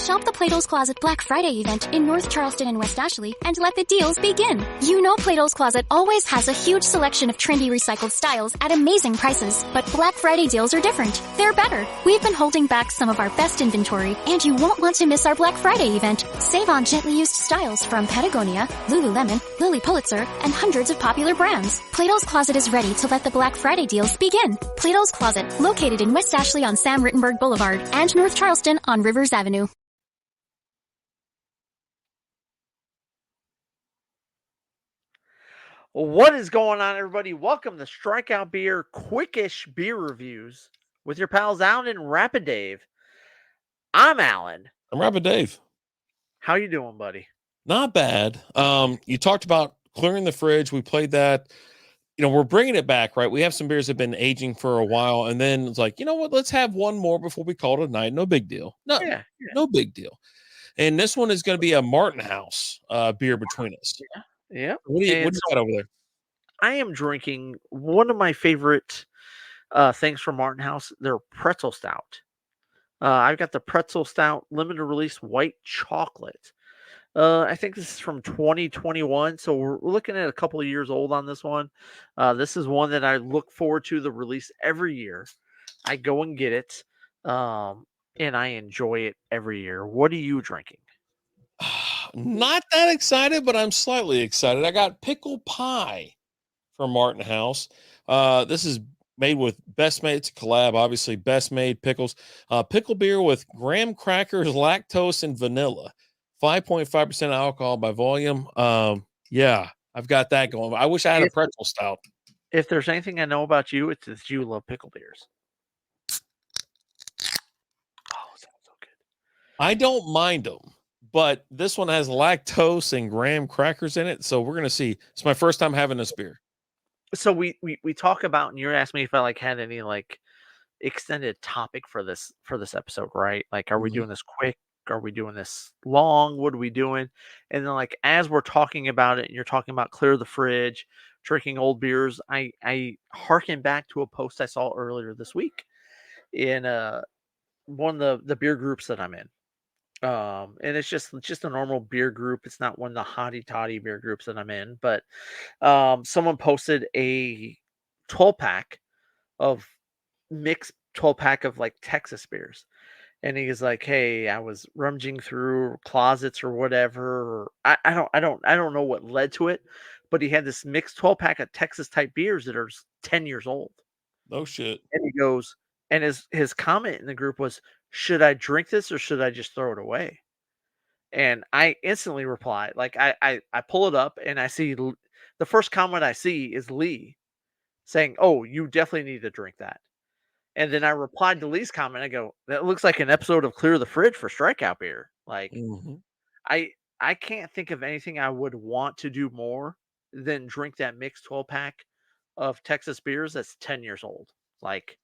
Shop the Plato's Closet Black Friday event in North Charleston and West Ashley and let the deals begin. You know Plato's Closet always has a huge selection of trendy recycled styles at amazing prices, but Black Friday deals are different. They're better. We've been holding back some of our best inventory, and you won't want to miss our Black Friday event. Save on gently used styles from Patagonia, Lululemon, Lily Pulitzer, and hundreds of popular brands. Plato's Closet is ready to let the Black Friday deals begin. Plato's Closet, located in West Ashley on Sam Rittenberg Boulevard and North Charleston on Rivers Avenue. What is going on, everybody? Welcome to Strikeout Beer Quickish Beer Reviews with your pals Alan and Rapid Dave. I'm Alan. I'm Rapid Dave. How you doing, buddy? Not bad. You talked about clearing the fridge. We played that. We're bringing it back, right? We have some beers that have been aging for a while, and then it's like, you know what? Let's have one more before we call it a night. No big deal. No big deal. And this one is going to be a Martin House beer between us. Yeah. What do you got over there? I am drinking one of my favorite things from Martin House. Their pretzel stout. I've got the pretzel stout limited release white chocolate. I think this is from 2021, so we're looking at a couple of years old on this one. This is one that I look forward to the release every year. I go and get it, and I enjoy it every year. What are you drinking? Not that excited, but I'm slightly excited. I got pickle pie from Martin House. This is made with Best Made. It's a collab, obviously. Best Made pickles. Pickle beer with graham crackers, lactose, and vanilla. 5.5% alcohol by volume. Yeah, I've got that going. I wish I had a pretzel stout. If there's anything I know about you, it's that you love pickle beers. Oh, sounds so good. I don't mind them, but this one has lactose and graham crackers in it, so we're gonna see. It's my first time having this beer. So we talk about, and you're asking me if I had any extended topic for this episode, right? Like, are we doing this quick? Are we doing this long? What are we doing? And then as we're talking about it, and you're talking about clear the fridge, drinking old beers, I harken back to a post I saw earlier this week in one of the beer groups that I'm in. And it's just a normal beer group. It's not one of the hotty toddy beer groups that I'm in, but someone posted a 12-pack of mixed 12-pack of Texas beers. And he's like, "Hey, I was rummaging through closets or whatever. I don't know what led to it, but he had this mixed 12-pack of Texas type beers that are 10 years old." No shit. And he goes, and his comment in the group was, "Should I drink this or should I just throw it away?" And I instantly replied, I pull it up and I see the first comment I see is Lee saying, "Oh, you definitely need to drink that." And then I replied to Lee's comment. I go, "That looks like an episode of Clear the Fridge for Strikeout Beer." I can't think of anything I would want to do more than drink that mixed 12-pack of Texas beers that's 10 years old.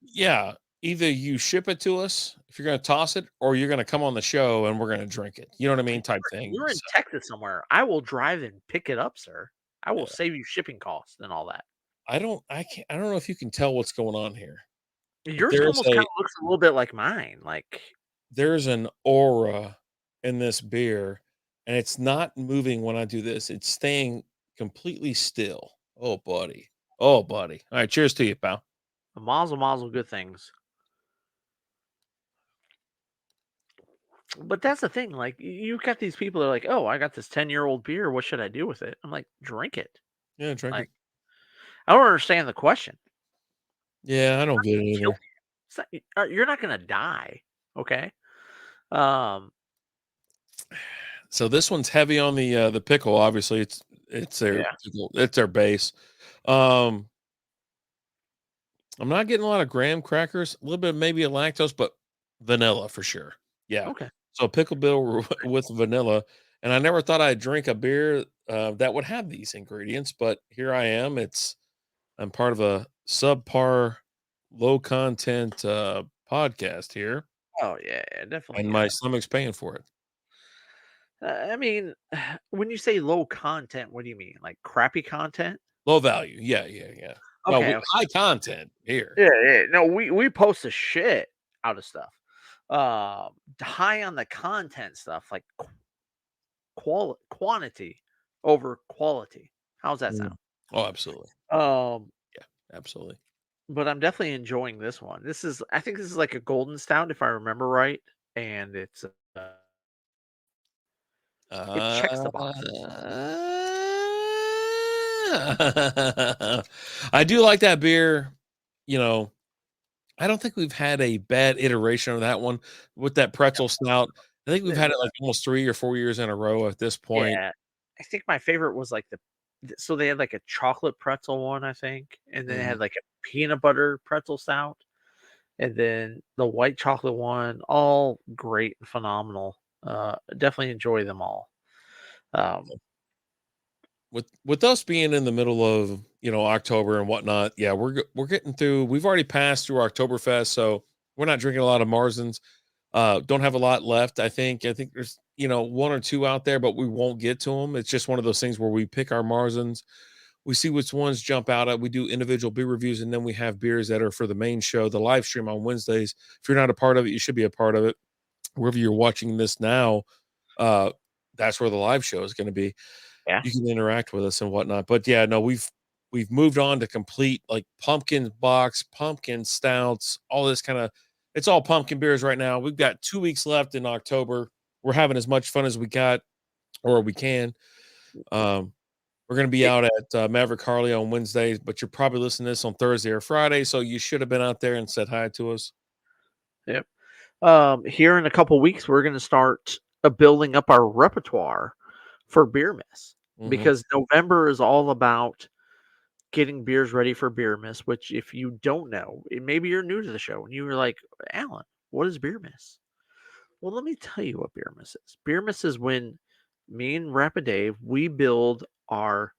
Yeah, either you ship it to us if you're going to toss it, or you're going to come on the show and we're going to drink it. You know what I mean? Type thing. You're in Texas somewhere. I will drive and pick it up, sir. I will save you shipping costs and all that. I don't know if you can tell what's going on here. Yours almost kind of looks a little bit like mine. There's an aura in this beer, and it's not moving when I do this. It's staying completely still. Oh, buddy. All right, cheers to you, pal. Mazel, good things. But that's the thing. You've got these people that are like, "Oh, I got this 10-year-old beer. What should I do with it?" I'm like, drink it. Yeah, drink it. I don't understand the question. Yeah, I don't get it either. You're not going to die. Okay. So this one's heavy on the pickle. Obviously, it's their base. I'm not getting a lot of graham crackers, a little bit maybe a lactose, but vanilla for sure. Yeah. Okay. So pickle beer with vanilla, and I never thought I'd drink a beer that would have these ingredients, but here I am. I'm part of a subpar, low content podcast here. Oh yeah, definitely. And my stomach's paying for it. I mean, when you say low content, what do you mean? Like crappy content? Low value. Yeah. Okay, high content here. Yeah. No, we post the shit out of stuff. high on the content stuff, like quantity over quality. How's that Mm. sound? Oh, absolutely. Um, Yeah, absolutely. but I'm definitely enjoying this one. I think this is like a golden stout, if I remember right, and it checks the Uh, boxes. I do like that beer. You know, I don't think we've had a bad iteration of that one with that pretzel snout. I think we've The, had it like almost 3 or 4 years in a row at this point. yeah, I think my favorite was like so they had like a chocolate pretzel one, I think, and then they Mhm. had like a peanut butter pretzel stout, and then the white chocolate one. All great and phenomenal. Definitely enjoy them all. Um, With us being in the middle of, October and whatnot, yeah, we're getting through. We've already passed through Oktoberfest, so we're not drinking a lot of Marzens. Don't have a lot left. I think there's, one or two out there, but we won't get to them. It's just one of those things where we pick our Marzens, we see which ones jump out at. We do individual beer reviews, and then we have beers that are for the main show, the live stream on Wednesdays. If you're not a part of it, you should be a part of it. Wherever you're watching this now, uh, that's where the live show is going to be. yeah, You can interact with us and whatnot. But yeah, no, we've moved on to complete like pumpkin box, pumpkin stouts, all this kind of, it's all pumpkin beers right now. We've got 2 weeks left in October. We're having as much fun as we got or we can. Um, we're going to be it, out at Maverick Harley on Wednesday, but you're probably listening to this on Thursday or Friday, so you should have been out there and said hi to us. yep. Here in a couple weeks, we're going to start building up our repertoire for Beermas Hmm. because November is all about getting beers ready for Beermas. Which, if you don't know, maybe you're new to the show and you were like, Alan, what is Beermas? Well, let me tell you what Beermas is. Beermas is when me and Rapid Dave we build our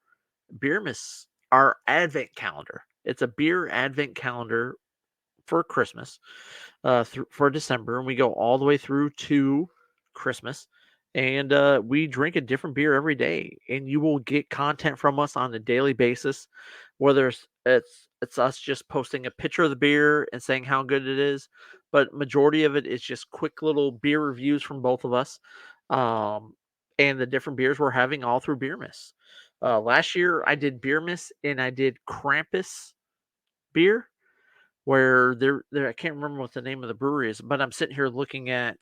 Beermas, our advent calendar. It's a beer advent calendar for Christmas, for December, and we go all the way through to Christmas. And we drink a different beer every day, and you will get content from us on a daily basis, whether it's us just posting a picture of the beer and saying how good it is, but majority of it is just quick little beer reviews from both of us, um, and the different beers we're having all through Beermas. Last year I did Beermas and I did Krampus beer where there I can't remember what the name of the brewery is, but I'm sitting here looking at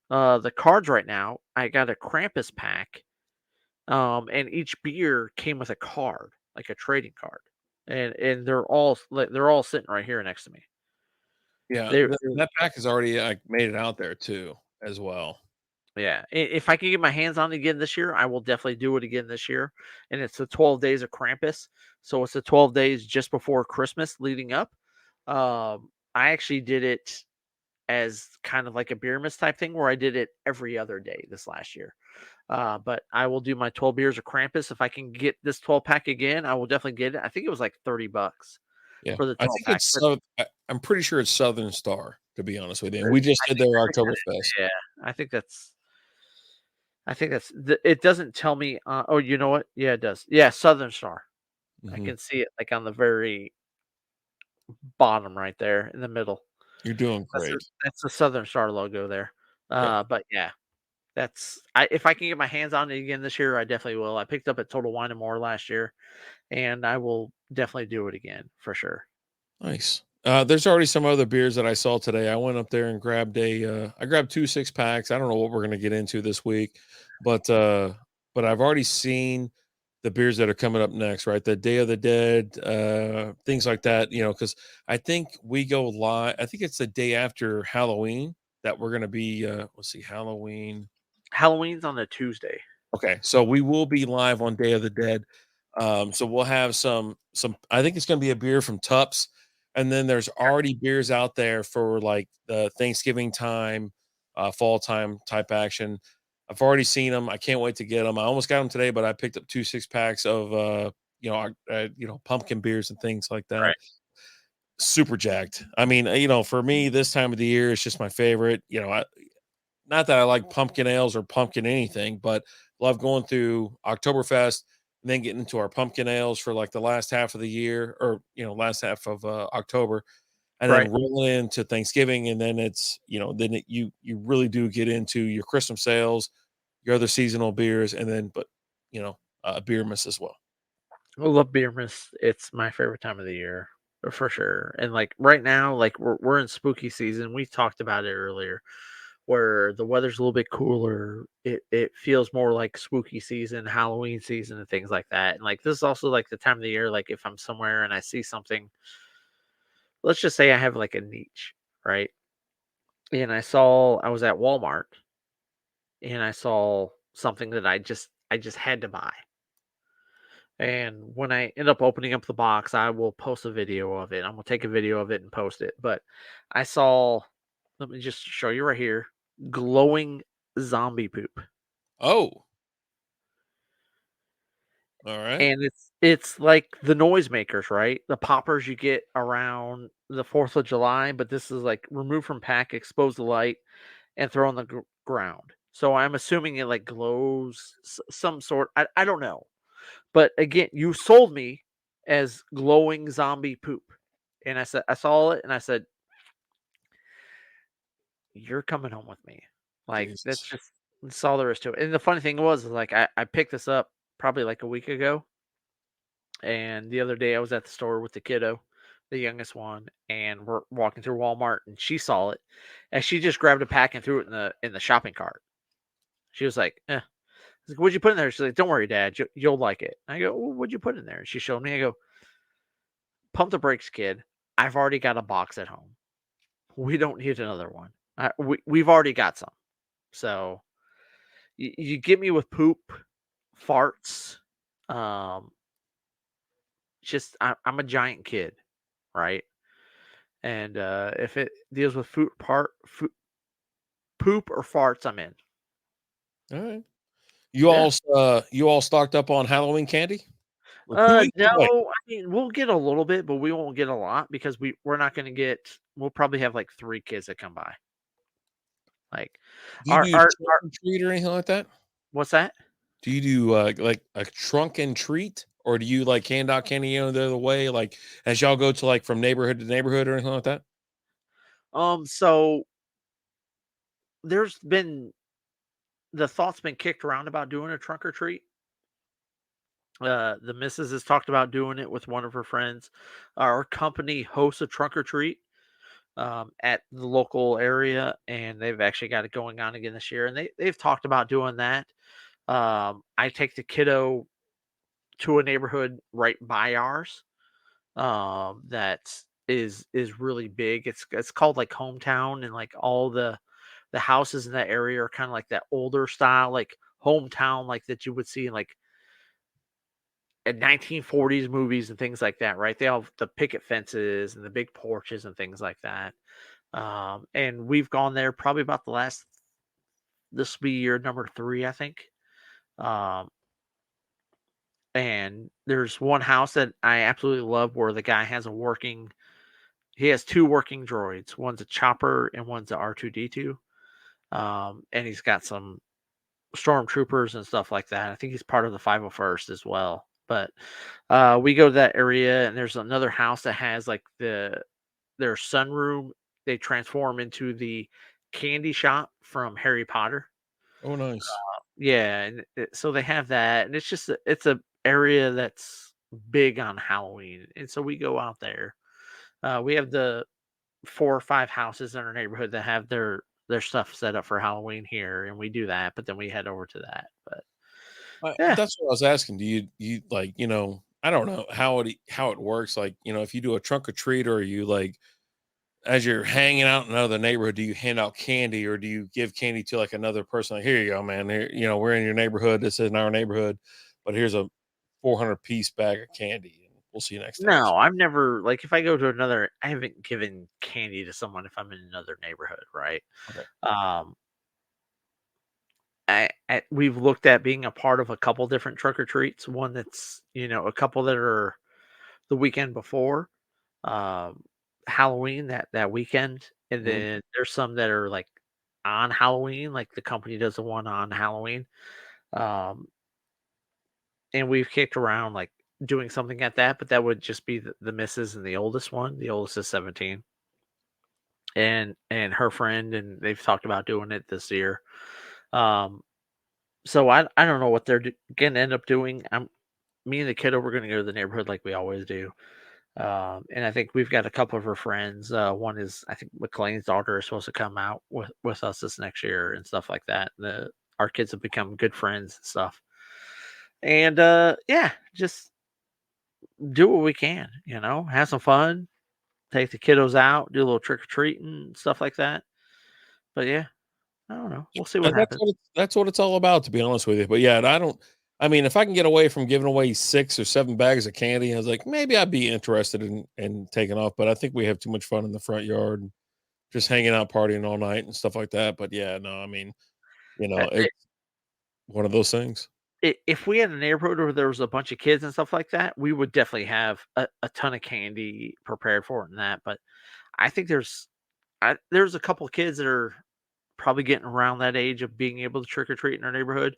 the cards right now. I got a Krampus pack, and each beer came with a card, like a trading card, and they're all sitting right here next to me. Yeah, They're that pack has already like made it out there too, as well. Yeah, if I can get my hands on it again this year, I will definitely do it again this year. And it's the 12 days of Krampus, so it's the 12 days just before Christmas leading up. I actually did it as kind of like a Beermas type thing where I did it every other day this last year. But I will do my 12 beers of Krampus. If I can get this 12 pack again, I will definitely get it. I think it was like $30 Yeah, for the I 12 think pack. it's But I'm pretty sure it's Southern Star, to be honest with you, and we just I did think their I think that Oktoberfest. yeah, I think that's it doesn't tell me oh, you know what? Yeah, it does. Yeah, Southern Star. I Mhm. can see it like on the very bottom right there in the middle. You're doing That's great. that's the Southern Star logo there. Yep. But yeah, if I can get my hands on it again this year, I definitely will. I picked up at Total Wine and More last year, and I will definitely do it again for sure. Nice. There's already some other beers that I saw today. I went up there and I grabbed 2 6 packs. I don't know what we're gonna get into this week, but I've already seen the beers that are coming up next, right? The Day of the Dead, things like that, because I think we go live. I think it's the day after Halloween that we're gonna be let's see, Halloween. Halloween's on a Tuesday. Okay, so we will be live on Day of the Dead. So we'll have some. I think it's going to be a beer from Tups, and then there's already beers out there for like the Thanksgiving time, fall time type action. I've already seen them. I can't wait to get them. I almost got them today, but I picked up 2 6 packs of pumpkin beers and things like that. Right. Super jacked. I mean, for me, this time of the year is just my favorite. Not that I like pumpkin ales or pumpkin anything, but love going through Oktoberfest and then getting into our pumpkin ales for like the last half of the year or last half of October. and then Right. rolling into Thanksgiving, and then it's you really do get into your Christmas sales, your other seasonal beers, and then Beermas as well. I love Beermas. It's my favorite time of the year for sure. And like right now, like we're in spooky season. We talked about it earlier, where the weather's a little bit cooler. It feels more like spooky season, Halloween season, and things like that. And like this is also like the time of the year. Like if I'm somewhere and I see something, let's just say I have like a niche, right? And I was at Walmart and I saw something that I just had to buy. And when I end up opening up the box, I will post a video of it. I'm gonna take a video of it and post it. But I saw, let me just show you right here, glowing zombie poop. Oh, all right. And it's like the noisemakers, right? The poppers you get around the 4th of July, but this is like remove from pack, expose the light, and throw on the ground. So I'm assuming it like glows some sort. I don't know. But again, you sold me as glowing zombie poop. And I saw it and I said, you're coming home with me. Like Jesus. that's all there is to it. And the funny thing was like I picked this up probably like a week ago. And the other day I was at the store with the kiddo, the youngest one, and we're walking through Walmart and she saw it and she just grabbed a pack and threw it in the shopping cart. She was like, I was like, what'd you put in there? She's like, don't worry, Dad, you'll like it. I go, well, what'd you put in there? And she showed me. I go, pump the brakes, kid. I've already got a box at home. We don't need another one. We've already got some. So you get me with poop, farts. Um, I'm a giant kid, right? And if it deals with poop or farts, I'm in. All right. Yeah. You all stocked up on Halloween candy? We're 2 weeks away. No, I mean we'll get a little bit, but we won't get a lot because we're not going to get. We'll probably have like 3 kids that come by. Like Do you do trunk our and treat or anything like that? what's that? Do you do, like a trunk and treat, or do you, like, hand out candy, the other way, like, as y'all go to, like, from neighborhood to neighborhood or anything like that? So there's been the thought's been kicked around about doing a trunk or treat. The missus has talked about doing it with one of her friends. Our company hosts a trunk or treat at the local area, and they've actually got it going on again this year. And they've talked about doing that. I take the kiddo to a neighborhood right by ours. That is really big. It's called like hometown, and like all the houses in that area are kind of like that older style, like hometown, like that you would see in like in 1940s movies and things like that, right? They have the picket fences and the big porches and things like that. And we've gone there probably about this will be year number 3, I think. Um, and there's one house that I absolutely love where the guy he has 2 working droids. One's a chopper and one's a R2D2. And he's got some stormtroopers and stuff like that. I think he's part of the 501st as well. But we go to that area, and there's another house that has like their sunroom. They transform into the candy shop from Harry Potter. Oh, nice. Yeah, and so they have that, and it's a area that's big on Halloween, and so we go out there. We have the 4 or 5 houses in our neighborhood that have their stuff set up for Halloween here, and we do that, but then we head over to that. But yeah, That's what I was asking. Do you like, I don't know how it works, like, if you do a trunk or treat, or you, like, as you're hanging out in another neighborhood, do you hand out candy, or do you give candy to, like, another person? Like, here you go, man. Here, we're in your neighborhood. This is in our neighborhood, but here's a 400-piece bag of candy, and we'll see you next time. no, I've never like if I go to another, I haven't given candy to someone if I'm in another neighborhood, right? Okay. Um, we've looked at being a part of a couple different trick or treats. One that's a couple that are the weekend before um, Halloween that weekend, and Mhm. then there's some that are like on Halloween, like the company does the one on Halloween. Um, and we've kicked around like doing something at that, but that would just be the missus and the oldest one. The oldest is 17. and her friend, and they've talked about doing it this year. Um, so I don't know what they're gonna end up doing. Me and the kiddo, we're gonna go to the neighborhood like we always do. And I think we've got a couple of her friends. One is, I think, McLean's daughter is supposed to come out with us this next year and stuff like that. Our kids have become good friends and stuff. And yeah, just do what we can, have some fun, take the kiddos out, do a little trick or treating, stuff like that. But yeah, I don't know. We'll see what And happens. that's what it's all about, to be honest with you. But yeah, I mean, if I can get away from giving away 6 or 7 bags of candy, I was like, maybe I'd be interested in taking off. But I think we have too much fun in the front yard and just hanging out, partying all night and stuff like that. But yeah, no, I mean, Uh, it's one of those things. If we had a neighborhood where there was a bunch of kids and stuff like that, we would definitely have a ton of candy prepared for it and that. But I think there's a couple of kids that are probably getting around that age of being able to trick or treat in our neighborhood.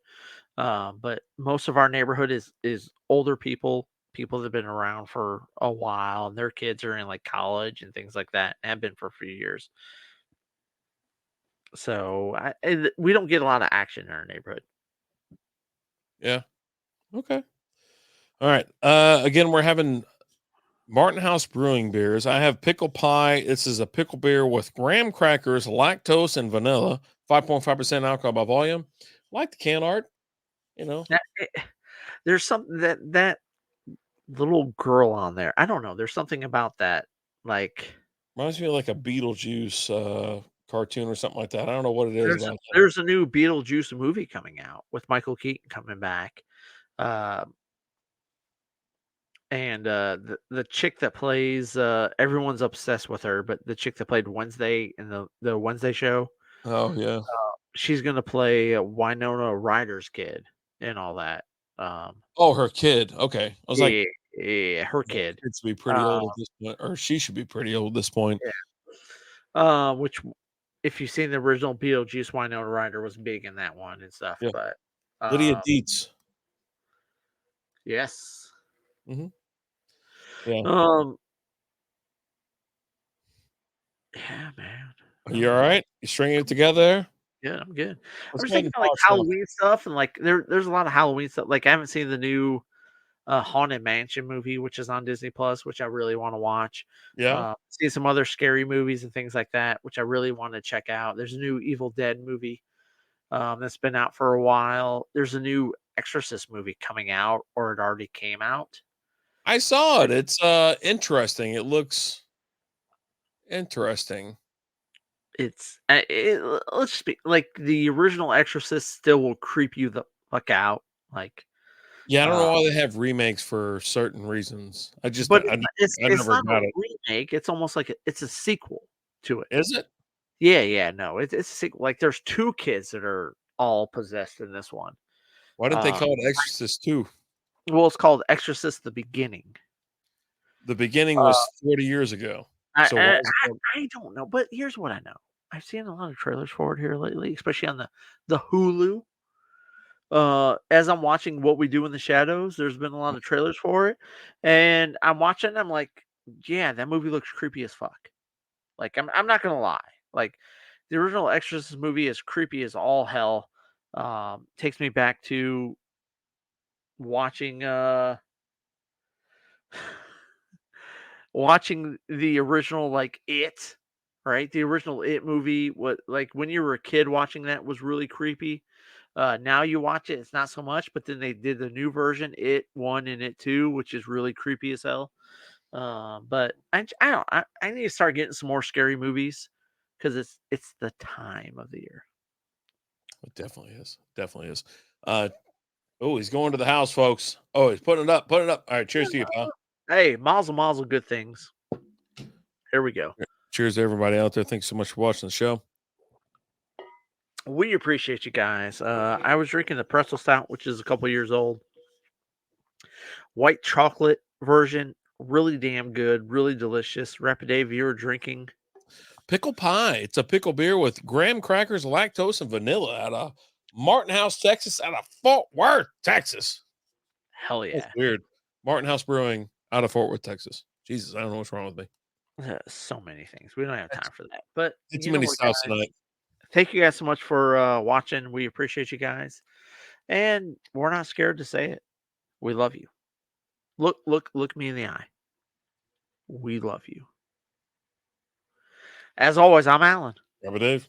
But most of our neighborhood is older people that have been around for a while, and their kids are in like college and things like that, and have been for a few years. So we don't get a lot of action in our neighborhood. Yeah. Okay. All right. Again, we're having Martin House Brewing beers. I have pickle pie. This is a pickle beer with graham crackers, lactose, and vanilla. 5.5% alcohol by volume. Like the can art, you know. There's something that little girl on there. I don't know. There's something about that. Like Reminds me of like a Beetlejuice cartoon or something like that. I don't know what it is there's about that. there's a new Beetlejuice movie coming out with Michael Keaton coming back. Uh, and the chick that plays everyone's obsessed with her, but the chick that played Wednesday in the Wednesday show, Oh yeah. she's gonna play Winona Ryder's kid and all that. Um, Oh, her kid. Okay. I was like, yeah, yeah, her that kid. kid should be pretty Uh, old at this point, or she should be pretty old at this point. yeah. Which if you've seen the original Beetlejuice, Winona Ryder was big in that one and stuff. Yeah. But Lydia uh, Dietz. yes. Hmm. Yeah. Um, yeah, man. Are I you don't all know. right? You stringing it together there? Yeah, I'm good. I Let's was go ahead thinking and of like pause for now. Halloween stuff, and like there's a lot of Halloween stuff. Like I haven't seen the new Haunted Mansion movie, which is on Disney Plus, which I really want to watch. Yeah. See some other scary movies and things like that, which I really want to check out. There's a new Evil Dead movie that's been out for a while. There's a new Exorcist movie coming out, or it already came out. I saw it. It's interesting. It looks interesting. Let's just be like the original Exorcist still will creep you the fuck out. Like, Yeah, I don't uh, know why they have remakes for certain reasons. but I it's never not a got it. remake. It's almost like it's a sequel to it. Is it? Yeah, no, it's a sequel. Like there's two kids that are all possessed in this one. Why didn't they Um, call it Exorcist 2? well, it's called Exorcist: The Beginning. The beginning Uh, was 40 years ago. I, So why I is it called? I don't know, but here's what I know. I've seen a lot of trailers for it here lately, especially on the Hulu. As I'm watching What We Do in the Shadows, there's been a lot of trailers for it, and I'm watching. And I'm like, yeah, that movie looks creepy as fuck. Like I'm not gonna lie. Like the original Exorcist movie is creepy as all hell. Takes me back to watching watching the original like It, right? The original It movie, what like when you were a kid watching that was really creepy. Now you watch it, it's not so much, but then they did the new version, It 1 and It 2, which is really creepy as hell. But I don't I need to start getting some more scary movies because it's the time of the year. It definitely is. Definitely is. Oh, he's going to the house, folks. Oh, he's putting it up. Put it up. All right. Cheers to you, pal. Hey, mazel, good things. Here we go. Cheers to everybody out there. Thanks so much for watching the show. We appreciate you guys. I was drinking the pretzel stout, which is a couple years old. White chocolate version, really damn good, really delicious. Rapid Dave, you're drinking. Pickle pie. It's a pickle beer with graham crackers, lactose, and vanilla out of Martin House, Texas, out of Fort Worth, Texas. Hell That's yeah. weird. Martin House Brewing out of Fort Worth, Texas. Jesus, I don't know what's wrong with me. So many things. We don't have time for that. But It's you know many what, styles guys? tonight. Thank you guys so much for watching. We appreciate you guys. And we're not scared to say it. We love you. Look me in the eye. We love you. As always, I'm Alan. Rubber Dave.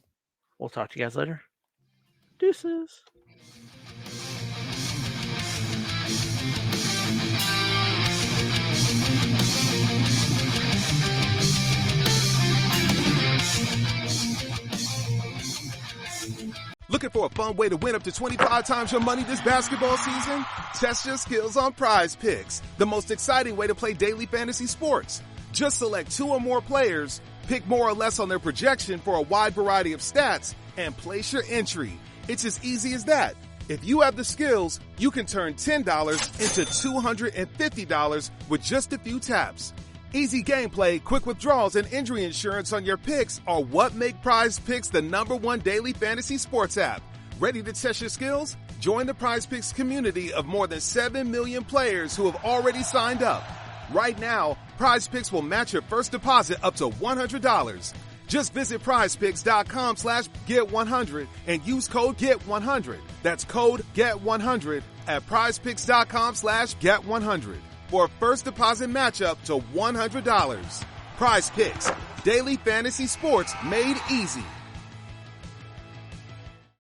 We'll talk to you guys later. Deuces. Looking for a fun way to win up to 25 times your money this basketball season? Test your skills on Prize Picks, the most exciting way to play daily fantasy sports. Just select 2 or more players, pick more or less on their projection for a wide variety of stats, and place your entry. It's as easy as that. If you have the skills, you can turn $10 into $250 with just a few taps. Easy gameplay, quick withdrawals, and injury insurance on your picks are what make Prize Picks the #1 daily fantasy sports app. Ready to test your skills? Join the Prize Picks community of more than 7 million players who have already signed up. Right now, Prize Picks will match your first deposit up to $100. Just visit prizepicks.com/get100 and use code GET100. That's code GET100 at prizepicks.com/get100 for a first deposit match up to $100. Prize Picks, daily fantasy sports made easy.